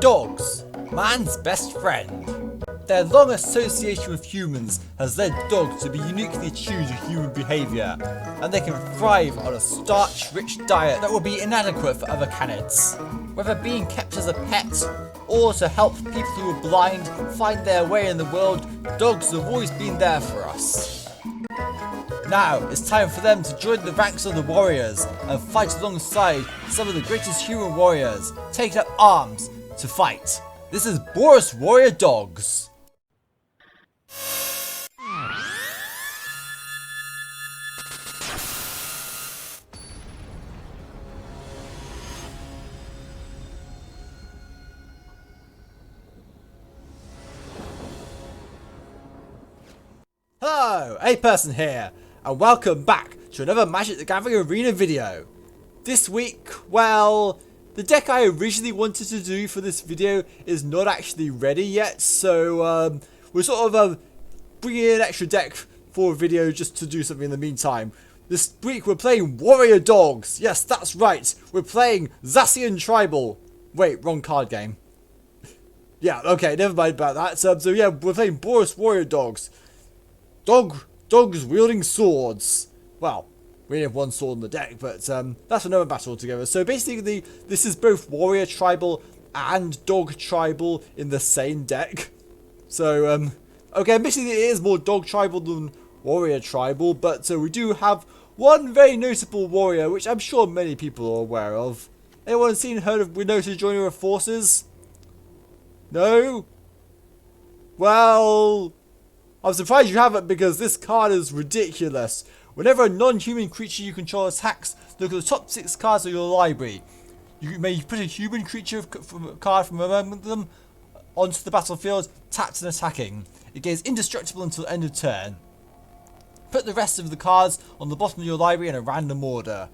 Dogs, man's best friend. Their long association with humans has led dogs to be uniquely attuned to human behaviour, and they can thrive on a starch-rich diet that would be inadequate for other canids. Whether being kept as a pet, or to help people who are blind find their way in the world, dogs have always been there for us. Now, it's time for them to join the ranks of the warriors and fight alongside some of the greatest human warriors, taking up arms to fight. This is Boros Warrior Dogs. Hello, A-Person here, and welcome back to another Magic the Gathering Arena video. This week, well, the deck I originally wanted to do for this video is not actually ready yet, so we're sort of bringing in an extra deck for a video just to do something in the meantime. This week we're playing Warrior Dogs. Yes, that's right, we're playing Zacian Tribal. Wait, wrong card game. Yeah, okay, never mind about that. So yeah, we're playing Boros Warrior Dogs. Dogs wielding swords. Well, we only have one sword in the deck, but that's another battle altogether. So basically, this is both Warrior Tribal and Dog Tribal in the same deck. So, okay, admittedly it is more Dog Tribal than Warrior Tribal, but we do have one very notable warrior, which I'm sure many people are aware of. Anyone heard of Winota joining our forces? No? Well, I'm surprised you haven't, because this card is ridiculous. Whenever a non-human creature you control attacks, look at the top 6 cards of your library. You may put a human creature card from among them onto the battlefield, tapped and attacking. It gains indestructible until end of turn. Put the rest of the cards on the bottom of your library in a random order.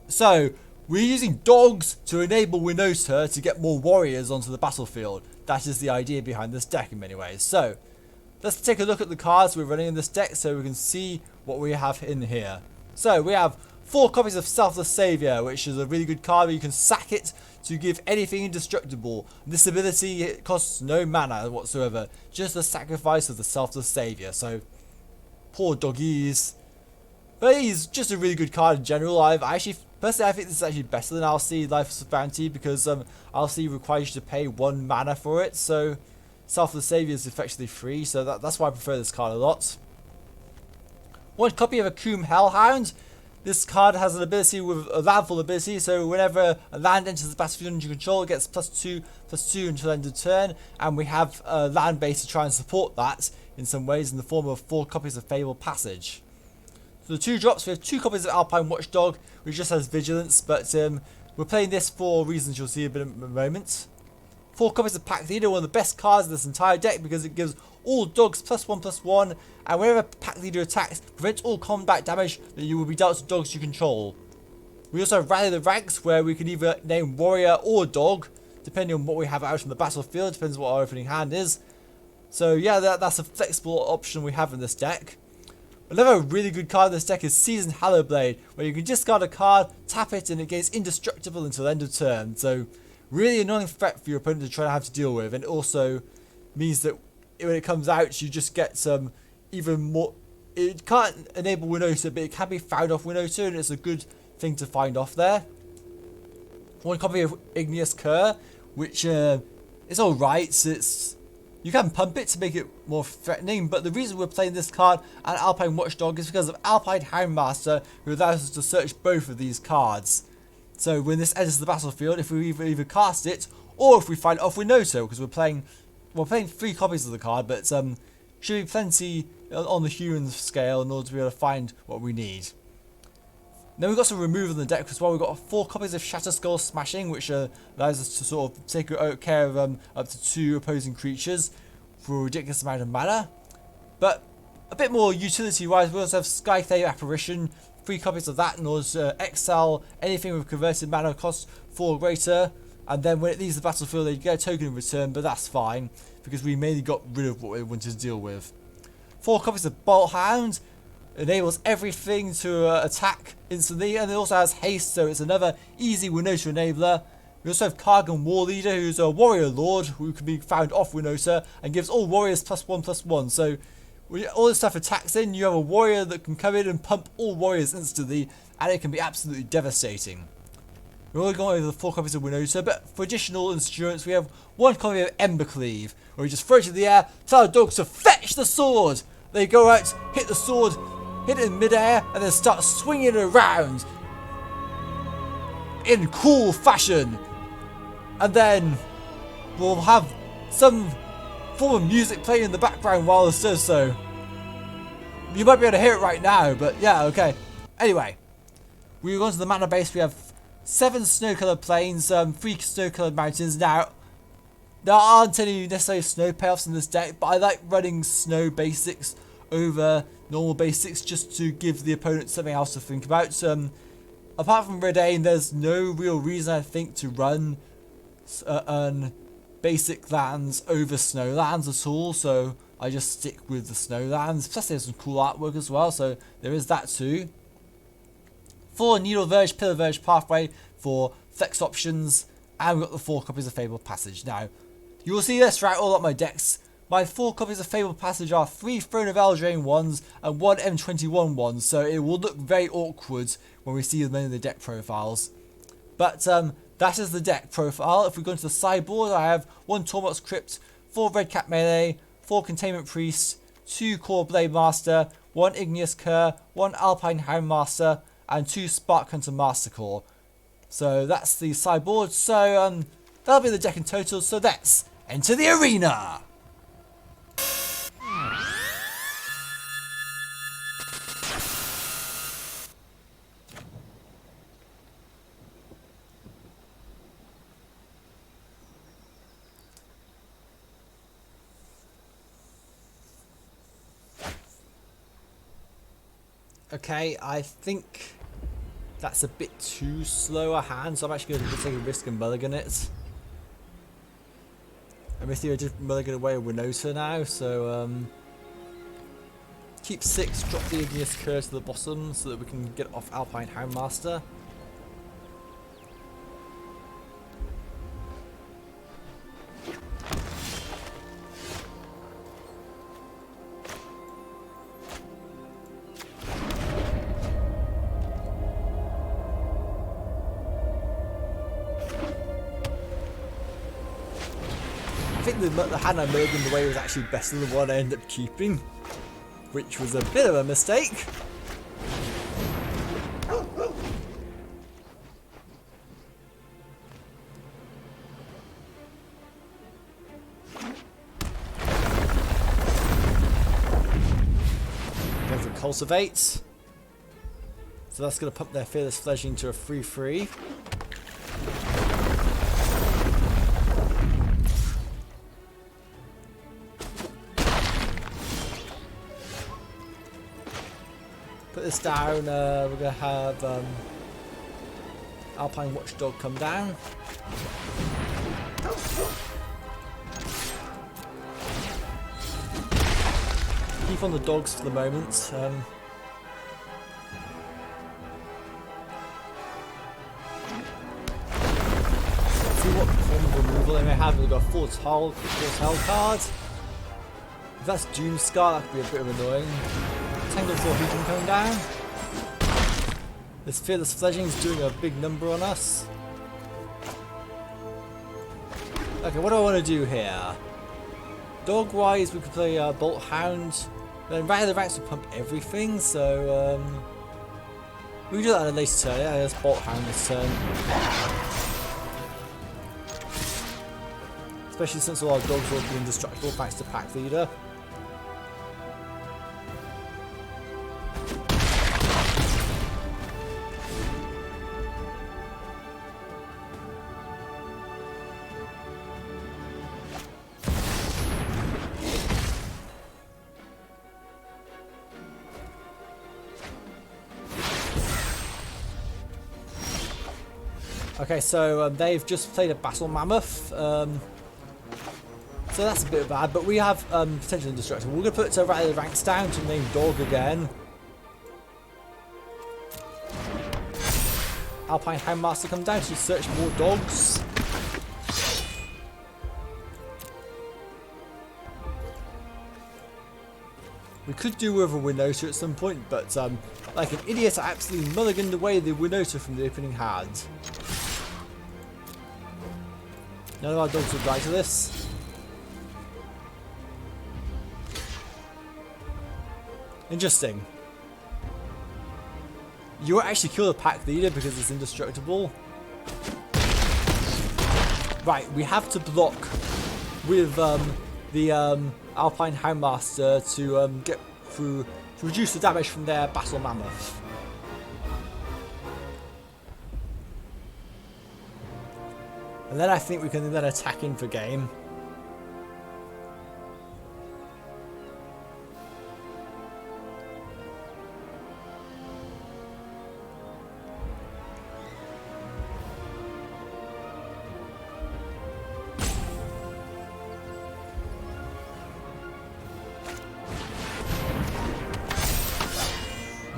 So, we're using dogs to enable Winota to get more warriors onto the battlefield. That is the idea behind this deck in many ways. So, let's take a look at the cards we're running in this deck so we can see what we have in here. So we have 4 copies of Selesnya Maja, which is a really good card where you can sack it to give anything indestructible. This ability, it costs no mana whatsoever, just the sacrifice of the Selesnya Maja. So poor doggies. But he's just a really good card in general. Personally, I think this is actually better than LC Life of Bounty, because LC requires you to pay 1 mana for it. So Selesnya Maja is effectively free, so that's why I prefer this card a lot. 1 copy of a Akum Hellhound. This card has an ability with a landfall ability, so whenever a land enters the battlefield under your control, it gets +2/+2 until end of turn, and we have a land base to try and support that in some ways in the form of 4 copies of Fabled Passage. So the 2 drops, we have 2 copies of Alpine Watchdog, which just has Vigilance, but we're playing this for reasons you'll see in a moment. 4 copies of Pack Leader, one of the best cards in this entire deck, because it gives all dogs +1/+1, and whenever Pack Leader attacks, prevents all combat damage that you will be dealt to dogs you control. We also have Rally the Ranks, where we can either name Warrior or Dog, depending on what we have out on the battlefield, depends what our opening hand is. So yeah, that's a flexible option we have in this deck. Another really good card in this deck is Seasoned Hallowblade, where you can discard a card, tap it, and it gains indestructible until end of turn. So really annoying threat for your opponent to try to have to deal with, and it also means that when it comes out, you just get some even more. It can't enable Winota, but it can be found off Winota, and it's a good thing to find off there. 1 copy of Igneous Cur, which is alright. You can pump it to make it more threatening, but the reason we're playing this card and Alpine Watchdog is because of Alpine Houndmaster, who allows us to search both of these cards. So when this enters the battlefield, if we either cast it or if we find off Winota, because we're playing 3 copies of the card, but should be plenty on the human scale in order to be able to find what we need. Then we've got some removal in the deck as well. We've got 4 copies of Shatter Skull Smashing, which allows us to sort of take care of up to 2 opposing creatures for a ridiculous amount of mana. But a bit more utility-wise, we also have Skyclave Apparition, 3 copies of that in order to exile anything with converted mana cost 4 or greater, and then when it leaves the battlefield they get a token in return, but that's fine because we mainly got rid of what we wanted to deal with. 4 copies of Bolt Hound, enables everything to attack instantly, and it also has haste, so it's another easy Winota enabler. We also have Kargan War Leader, who's a warrior lord who can be found off Winota and gives all warriors +1/+1. So when all this stuff attacks in, you have a warrior that can come in and pump all warriors instantly, and it can be absolutely devastating. We're only going over the 4 copies of Winota, but for additional insurance, we have 1 copy of Embercleave, where we just throw it in the air, tell our dogs to fetch the sword. They go out, hit the sword, hit it in midair, and then start swinging it around in cool fashion. And then we'll have some form of music playing in the background while this does so. You might be able to hear it right now, but yeah, okay. Anyway, we go on to the mana base. We have 7 snow-coloured plains, 3 snow-coloured mountains. Now, there aren't any necessarily snow payoffs in this deck, but I like running snow basics over normal basics just to give the opponent something else to think about. Apart from Redain, there's no real reason I think to run basic lands over snow lands at all, so I just stick with the snow lands. Plus there's some cool artwork as well, so there is that too. 4 Needle Verge, Pillar Verge Pathway for flex options, and we've got the 4 copies of Fabled Passage. Now, you will see this throughout all of my decks. My 4 copies of Fabled Passage are 3 Throne of Eldraine ones and 1 M21 ones, so it will look very awkward when we see them in the deck profiles. But that is the deck profile. If we go into the sideboard, I have 1 Tormod's Crypt, 4 Red Cap Melee, 4 Containment Priest, 2 Core Blade Master, 1 Igneous Cur, 1 Alpine Houndmaster, and 2 Spark Hunter Mastercore. So that's the sideboard. So that'll be the deck in total. So let's enter the arena. Okay, I think that's a bit too slow a hand, so I'm actually going to take a risk and mulligan it. I'm going to mulligan away with Winota now, so keep 6, drop the Igneous Cur to the bottom so that we can get off Alpine Houndmaster. I think the hand I mulliganed away was actually better than the one I ended up keeping, which was a bit of a mistake. Go for Cultivate. So that's going to pump their Fearless Fledgling to a 3/3. Put this down, we're going to have Alpine Watchdog come down. Keep on the dogs for the moment. See what form of removal they may have. We've got a 4 tile card. If that's Doomscar, that could be a bit of annoying. Tangled Legion coming down. This Fearless Fledgling is doing a big number on us. Okay, what do I want to do here? Dog wise, we could play Bolt Hound. Then right of the ranks will pump everything, so we can do that on a later turn. Yeah, let's Bolt Hound this turn. Especially since all our dogs will be indestructible thanks to Pack Leader. Okay, so they've just played a Battle Mammoth, so that's a bit bad, but we have potential indestructible. We're going to put right of the ranks down to name Dog again. Alpine Houndmaster come down to search more dogs. We could do with a Winota at some point, but like an idiot, I absolutely mulliganed away the Winota from the opening hand. None of our dogs will die to this. Interesting. You won't actually kill the pack leader because it's indestructible. Right, we have to block with the Alpine Houndmaster to get through to reduce the damage from their Battle Mammoth. And then I think we can then attack in for game.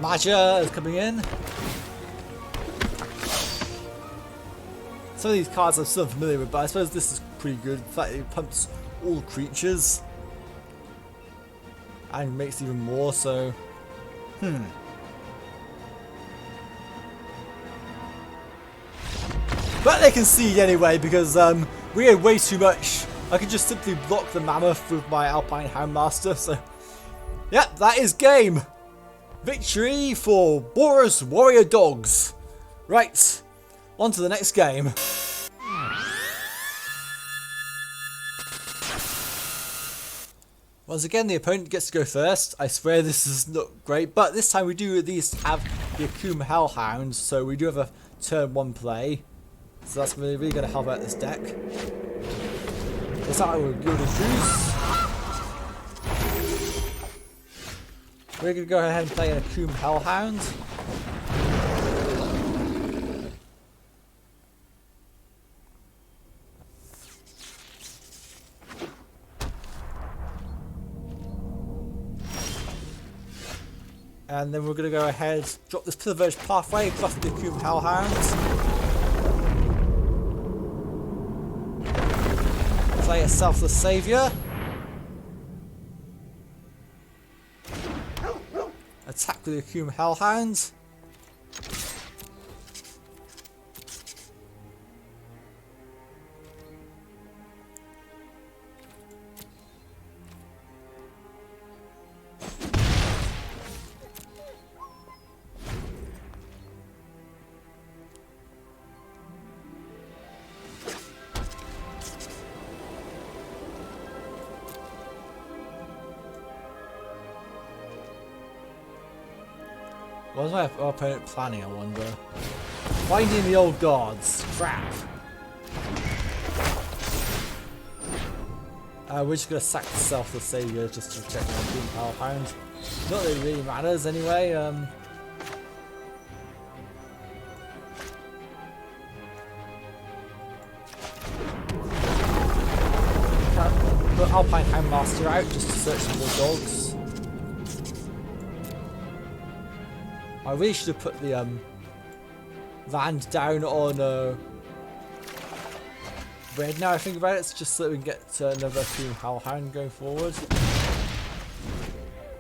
Maja is coming in. Some of these cards I'm still familiar with, but I suppose this is pretty good. The fact that it pumps all creatures and makes even more, so But they concede anyway because we had way too much. I could just simply block the Mammoth with my Alpine Houndmaster, so yep, that is game. Victory for Boros Warrior Dogs. Right, on to the next game. Once again, the opponent gets to go first. I swear this is not great, but this time we do at least have the Akum Hellhound, so we do have a turn 1 play. So that's really going to help out this deck. Let's start with Gilded Goose. We're going to go ahead and play an Akum Hellhound. And then we're going to go ahead, drop this Privileged Pathway, plus the Akum Hellhound. Play a Selfless Saviour. Attack with the Akum Hellhound. What was my opponent planning, I wonder? Finding the old gods. Crap. We're just going to sack the Selfless Saviour just to protect our Akum Hellhound. Not that it really matters anyway. Put Alpine Houndmaster out just to search for more dogs. I really should have put the land down on red now I think about it, just so that we can get another Akum Hellhound going forward.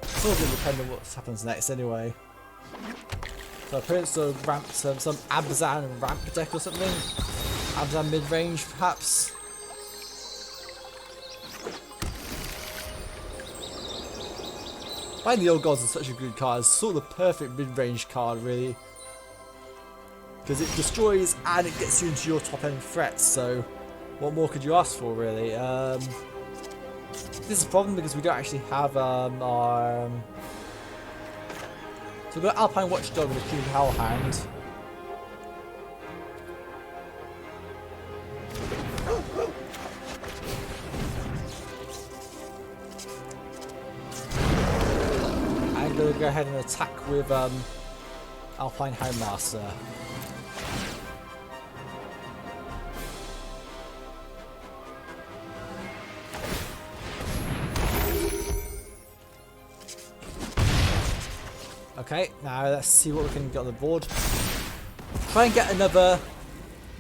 It's all going to depend on what happens next anyway. So our opponents will ramp some Abzan ramp deck or something. Abzan mid-range perhaps. Finding the Old Gods is such a good card. It's sort of the perfect mid-range card, really. Because it destroys and it gets you into your top-end threats, so what more could you ask for, really? This is a problem because we don't actually have our... So we've got Alpine Watchdog and Akum Hellhound. I'm going to go ahead and attack with Alpine Houndmaster. Okay, now let's see what we can get on the board. Try and get another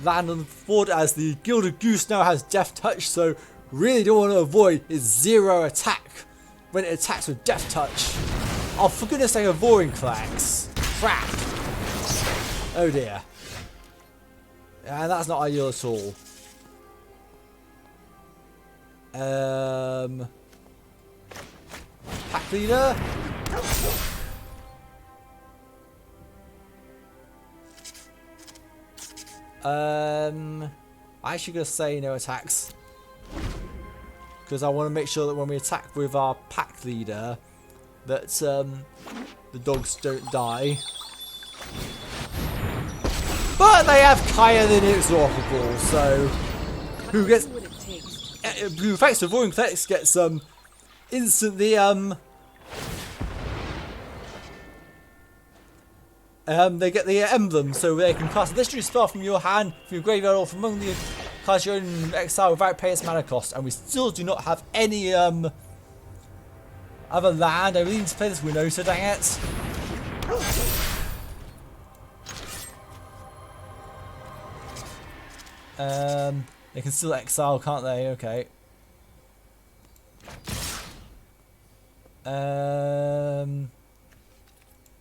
land on the board as the Gilded Goose now has Death Touch, so really don't want to avoid is 0 attack when it attacks with Death Touch. Oh, for goodness sake, a Vorinclex. Crap. Oh dear. And that's not ideal at all. Pack Leader. I'm actually gonna say no attacks. Because I want to make sure that when we attack with our pack leader, that the dogs don't die. But they have Kaya the Inexorable, so who thanks to Vorinclex gets instantly they get the emblem, so they can cast a legendary spell from your hand, from your graveyard, or from among the cards you own in exile without paying its mana cost. And we still do not have any other land. I really need to play this Winota, dang it. They can still exile, can't they? Okay.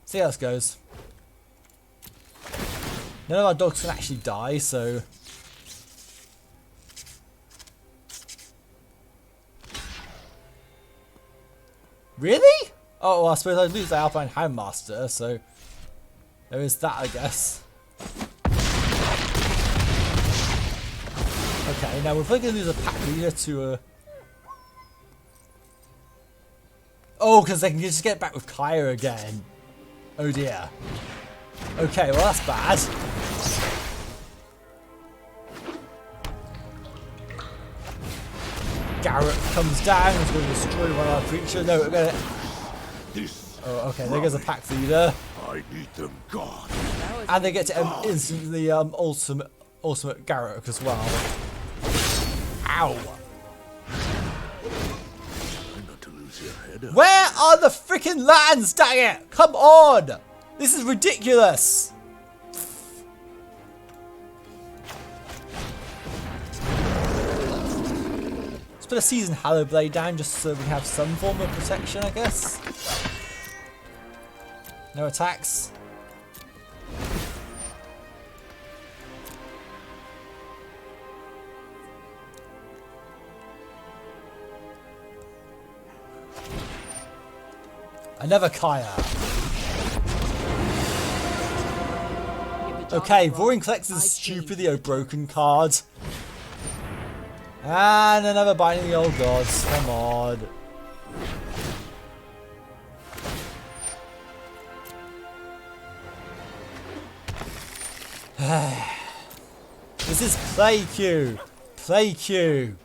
See how this goes. None of our dogs can actually die, so... Really? Oh, well, I suppose I'd lose the Alpine Houndmaster, so... There is that, I guess. Okay, now we're probably going to lose a pack leader to a... Oh, because they can just get back with Kaya again. Oh dear. Okay, well that's bad. Garrett comes down, he's going to destroy one of our creatures. No, we're going to... Oh, okay, there goes a pack leader. I need them gone. And they get to instantly ultimate Garrett as well. Ow! Not to lose your head. Where are the freaking lands, dang it! Come on! This is ridiculous! Let's put a Seasoned Hallowblade down just so we have some form of protection, I guess. No attacks. Another Kaya. Okay, Vorinclex is stupidly a broken card. And another Binding the Old Gods. Come on. This is play queue. Play queue.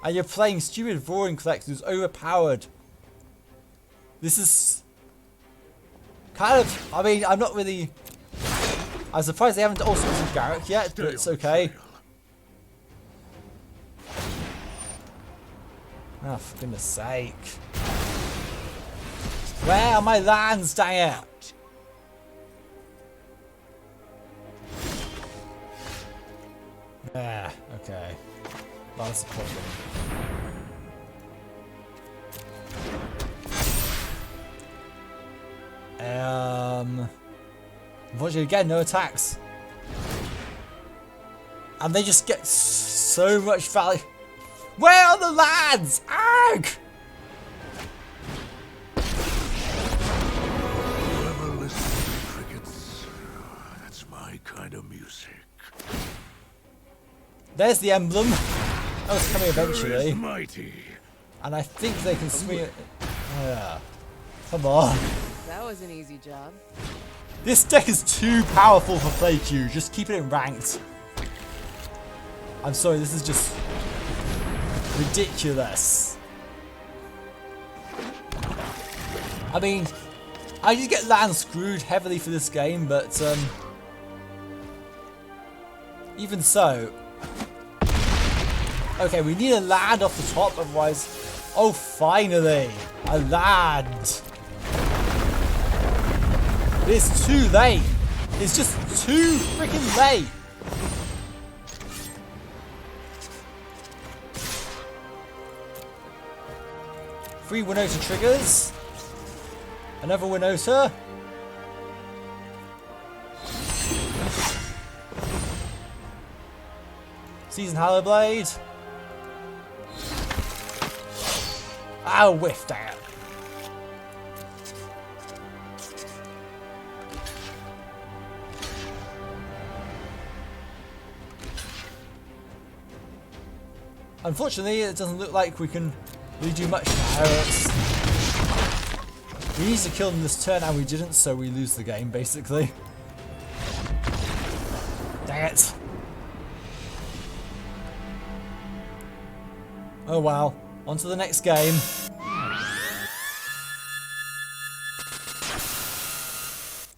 And you're playing stupid Vorinclex who's overpowered. This is kind of, I mean, I'm not really, I'm surprised they haven't also used Garrett yet, but it's okay. Oh, for goodness sake. Where are my lands, dang it? Yeah, okay. Well, that's the problem. Unfortunately, again, no attacks. And they just get so much value. Where are the lads? Arg! Whoever listens to crickets, that's my kind of music. There's the emblem. Oh, it's coming eventually. Mighty. And I think they can swing it. Yeah. Come on. That was an easy job. This deck is too powerful for play queue. Just keep it in ranked. I'm sorry, this is just ridiculous. I mean, I did get land screwed heavily for this game, but even so. Okay, we need a land off the top, otherwise. Oh, finally! A land! It's too late! It's just too freaking late! 3 Winota triggers. Another Winota. Season Hallowblade. Oh, whiffed out. Unfortunately, it doesn't look like we can really do much now. We needed to kill them this turn and we didn't, so we lose the game basically. Dang it. Oh well, on to the next game.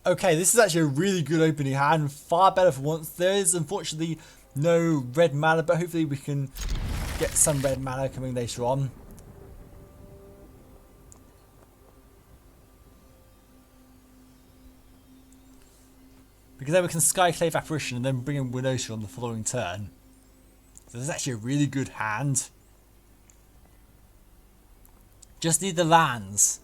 Okay, this is actually a really good opening hand, far better for once. There is unfortunately no red mana, but hopefully we can get some red mana coming later on. Because then we can Skyclave Apparition and then bring in Winota on the following turn. So this is actually a really good hand. Just need the lands.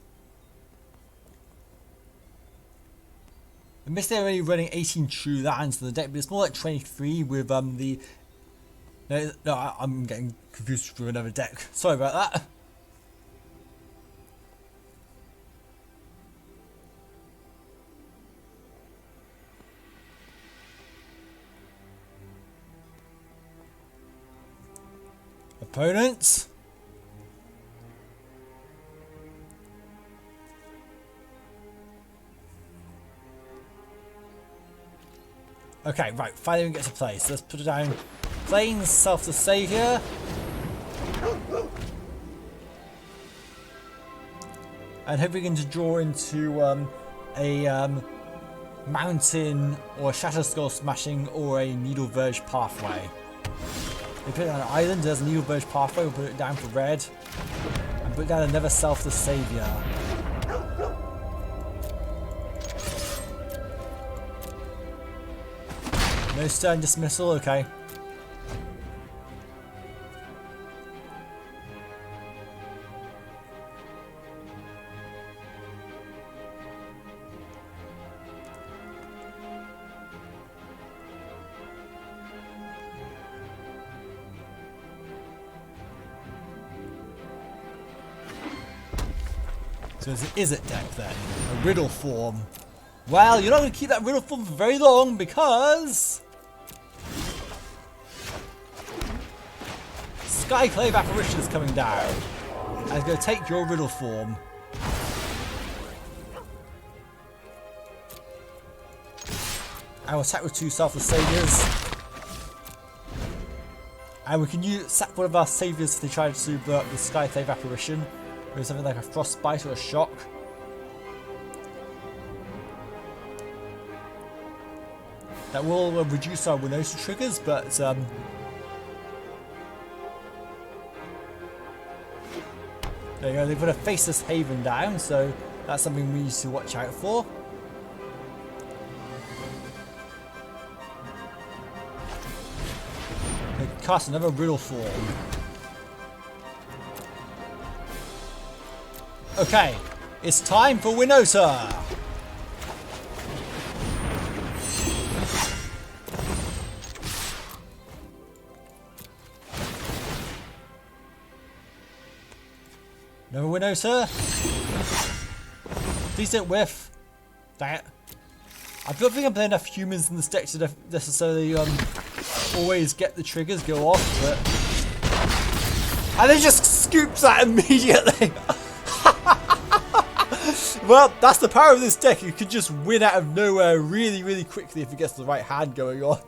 Admittedly, I'm only running 18 true lands in the deck, but it's more like 23 with the... No, I'm getting confused with another deck. Sorry about that. Opponents. Okay, right, finally we get to play. So let's put it down. Plains, Self the Saviour. And hope we can draw into a Mountain or a Shatter Skull Smashing or a Needle Verge Pathway. We put it on an island, there's a Needle Verge Pathway, we'll put it down for red. And put down another Self the Saviour. No stern dismissal, okay. So it's an Izzet deck then, a Riddle form. Well, you're not going to keep that Riddle form for very long because... Skyclave Apparition is coming down. And it's going to take your Riddle form. And we'll attack with 2 Selfless Saviors. And we can sack one of our Saviors if they try to blow up the Skyclave Apparition. Or something like a Frostbite or a Shock. That will reduce our Winota triggers, but there you go, they've got a Faceless Haven down, so that's something we need to watch out for. They cast another Riddle form. Okay, it's time for Winota! Another Winota. Please don't whiff. Dang it. I don't think I'm playing enough humans in this deck to necessarily always get the triggers go off, but... And it just scoops that immediately! Well, that's the power of this deck. You can just win out of nowhere really, really quickly if it gets the right hand going on.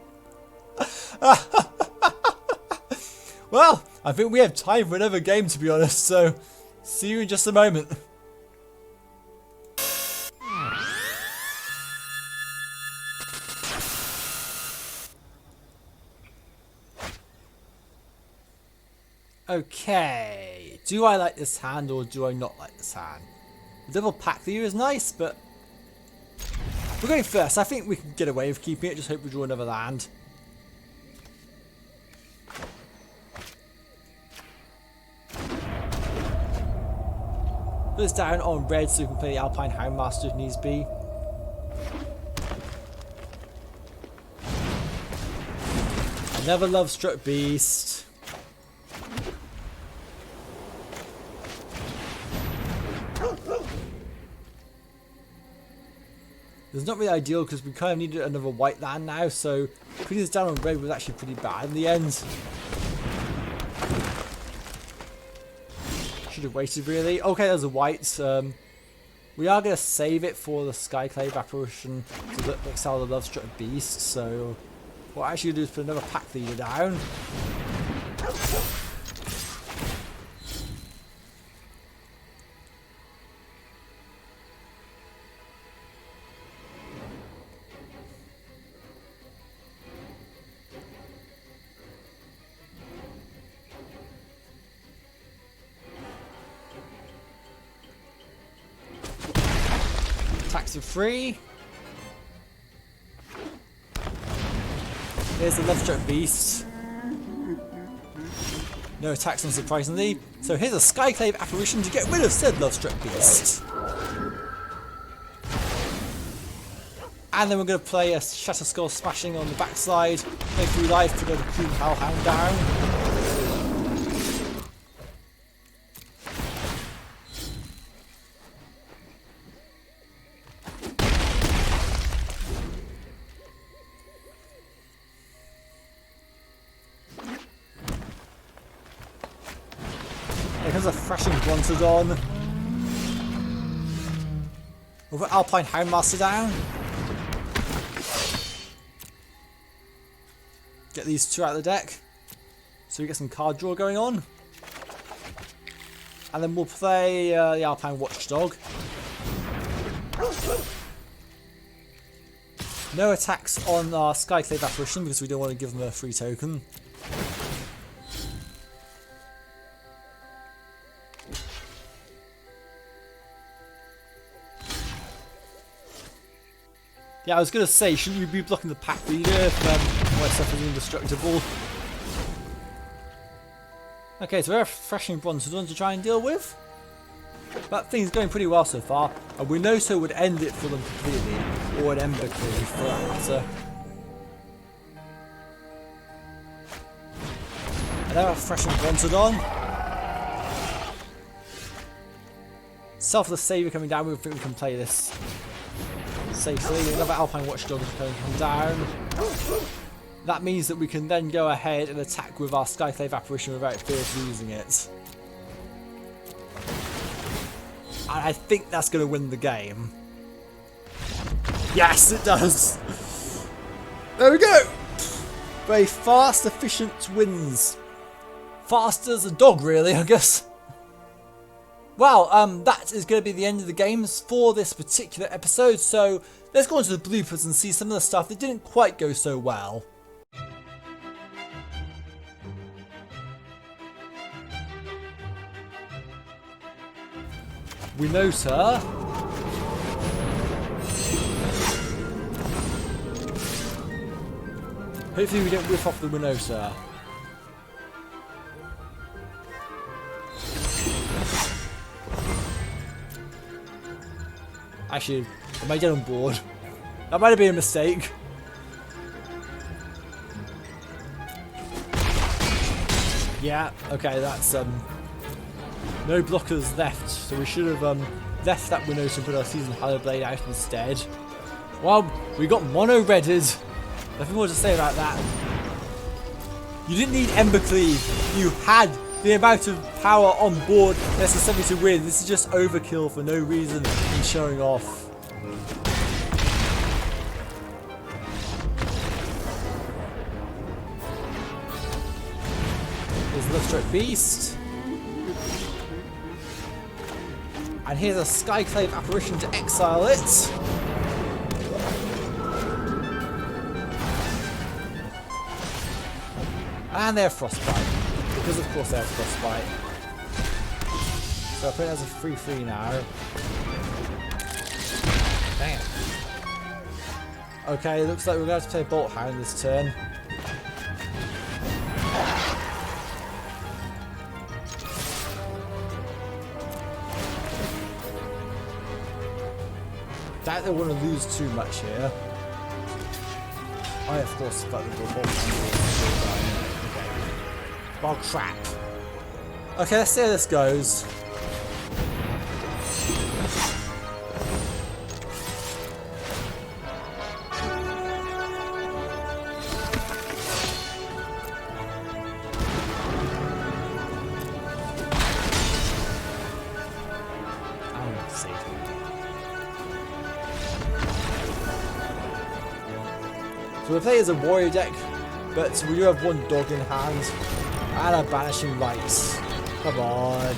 Well, I think we have time for another game, to be honest, so see you in just a moment. Okay, do I like this hand or do I not like this hand? The double pack view is nice, but we're going first. I think we can get away with keeping it. Just hope we draw another land. Put this down on red so we can play the Alpine Houndmaster if needs be. Another Lovestruck Beast. It's not really ideal because we kind of needed another white land now, so putting this down on red was actually pretty bad in the end. Should have waited really. Okay, there's a white. We are going to save it for the Skyclave apparition to exile the Lovestruck Beast, so what I'm actually going to do is put another pack leader down. Attacks are free. Here's the Lovestruck Beast. No attacks, unsurprisingly. So here's a Skyclave apparition to get rid of said Lovestruck Beast. And then we're going to play a Shatter Skull Smashing on the backside. Play through life, put a Coon Hellhound down. Here comes a Thrashing Brontodon. We'll put Alpine Houndmaster down. Get these two out of the deck. So we get some card draw going on. And then we'll play the Alpine Watchdog. No attacks on our Skyclave apparition because we don't want to give them a free token. Yeah, I was going to say, shouldn't you be blocking the pack leader if my stuff is indestructible? Okay, so we have Thrashing Brontodon to try and deal with. That thing's going pretty well so far. A Winota would end it for them completely, or an Embercleave for that matter. And now Thrashing Brontodon. Selfless Savior coming down, we think we can play this safely. Another Alpine Watchdog is going to come down. That means that we can then go ahead and attack with our Skyclave apparition without fear of losing it. And I think that's going to win the game. Yes, it does! There we go! Very fast, efficient wins. Fast as a dog, really, I guess. Well, that is going to be the end of the games for this particular episode, so let's go on to the bloopers and see some of the stuff that didn't quite go so well. Winota. Hopefully we don't whiff off the Winota. Actually, am I dead on board? That might have been a mistake. Yeah, okay, that's no blockers left, so we should have left that Winota and put our Seasoned Hallowblade out instead. Well, we got mono-redded. Nothing more to say about that. You didn't need Embercleave. You had the amount of power on board necessary to win. This is just overkill for no reason and showing off. There's the Lovestruck Beast. And here's a Skyclave apparition to exile it. And they have Frostbite. Because of course they have Frostbite. So I put it as a 3/3 now. Dang it. Okay, looks like we're going to have to play Bolt Hound this turn. doubt they want to lose too much here. I of course thought they were okay. Oh crap. Okay, let's see how this goes. So we play as a warrior deck, but we do have one dog in hand and a banishing rights. Come on.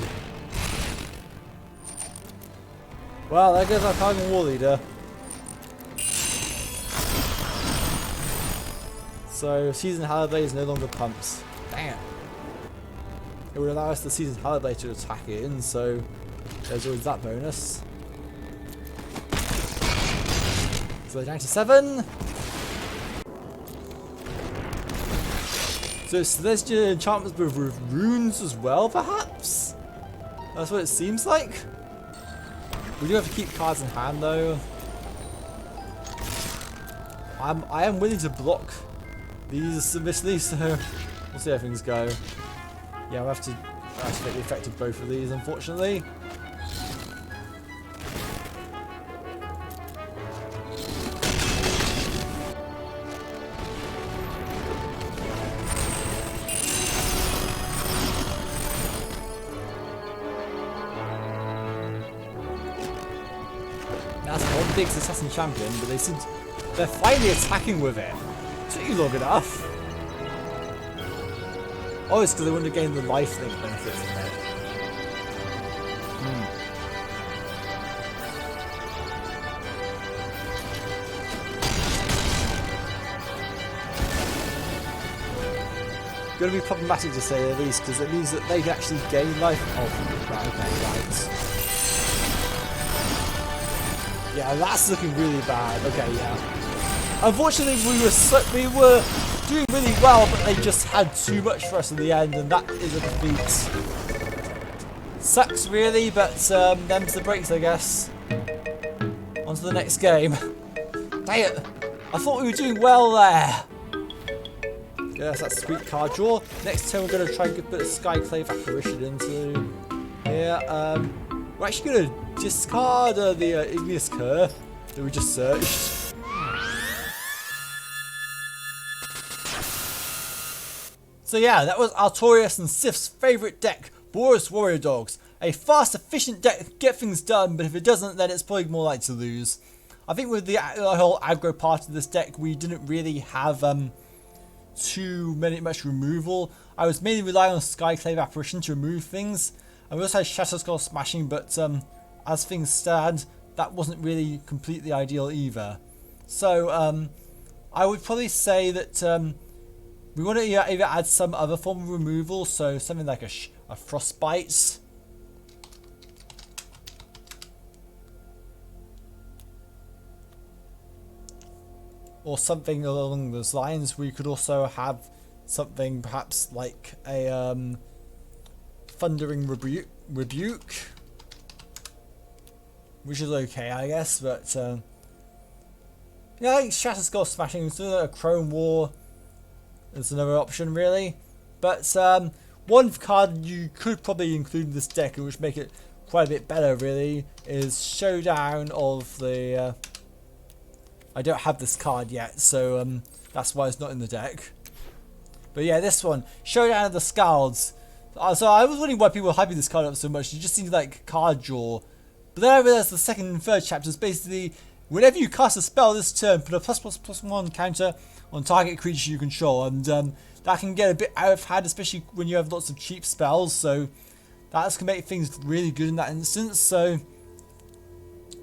Well, there goes our Targon War Leader. So Seasoned Hallowblade is no longer pumps. Damn. It would allow us the Seasoned Hallowblade to attack in, so there's always that bonus. So down to 7. So Selesnya enchantments with runes as well, perhaps? That's what it seems like. We do have to keep cards in hand though. I am willing to block these submissively, so we'll see how things go. Yeah, we'll have to activate the effect of both of these, unfortunately. That's one big assassin champion, but they're finally attacking with it. Took you long enough. Oh, it's because they want to gain the life link benefit from it. Going to be problematic to say the least, because it means that they can actually gain life. Oh, right, okay, right. Yeah, that's looking really bad. Okay, yeah. Unfortunately, we were doing really well, but they just had too much for us in the end, and that is a defeat. Sucks really, but them's the breaks, I guess. On to the next game. Dang it! I thought we were doing well there. Yes, that's a sweet card draw. Next turn, we're going to try and put a Skyclave Apparition into here. We're actually going to discard the Igneous Cur that we just searched. So yeah, that was Artorias and Sif's favourite deck, Boros Warrior Dogs. A fast, efficient deck to get things done, but if it doesn't, then it's probably more likely to lose. I think with the whole aggro part of this deck, we didn't really have much removal. I was mainly relying on Skyclave Apparition to remove things. And we also had Shatterskull Smashing, but as things stand, that wasn't really completely ideal either. So I would probably say that we want to either add some other form of removal, so something like a Frostbite. Or something along those lines. We could also have something perhaps like a Thundering Rebuke, which is okay, I guess, but yeah, I think Shatterskull Smashing, so a Chrome War is another option really. But one card you could probably include in this deck, which make it quite a bit better really, is Showdown of the I don't have this card yet, so that's why it's not in the deck. But yeah, this one, Showdown of the Scalds. So I was wondering why people were hyping this card up so much. It just seemed like card draw. But then I realised the second and third chapters basically, whenever you cast a spell this turn, put a +++1 counter on target creature you control, and that can get a bit out of hand, especially when you have lots of cheap spells. So that can make things really good in that instance. So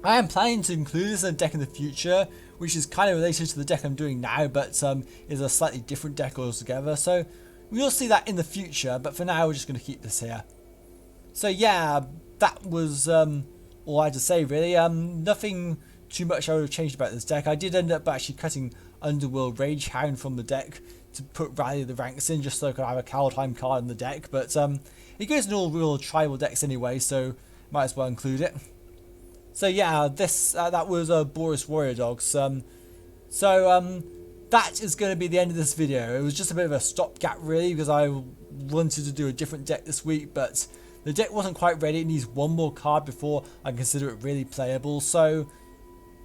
I am planning to include this in a deck in the future, which is kind of related to the deck I'm doing now, but is a slightly different deck altogether. So we'll see that in the future, but for now we're just going to keep this here. So yeah, that was all I had to say really. Nothing too much I would have changed about this deck. I did end up actually cutting Underworld Ragehound from the deck to put Rally of the Ranks in, just so I could have a Kaldheim card in the deck, but it goes in all real tribal decks anyway, so might as well include it. So yeah, this that was Boros Warrior Dogs. That is going to be the end of this video. It was just a bit of a stopgap really, because I wanted to do a different deck this week, but the deck wasn't quite ready. It needs one more card before I consider it really playable. So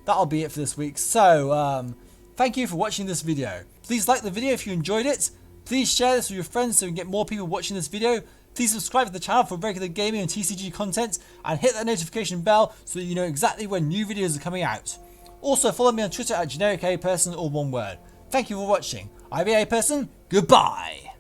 that'll be it for this week. So thank you for watching this video. Please like the video if you enjoyed it. Please share this with your friends so we can get more people watching this video. Please subscribe to the channel for regular gaming and TCG content, and hit that notification bell so that you know exactly when new videos are coming out. Also follow me on Twitter at GenericAperson, all one word. Thank you for watching. I'm A Person. Goodbye.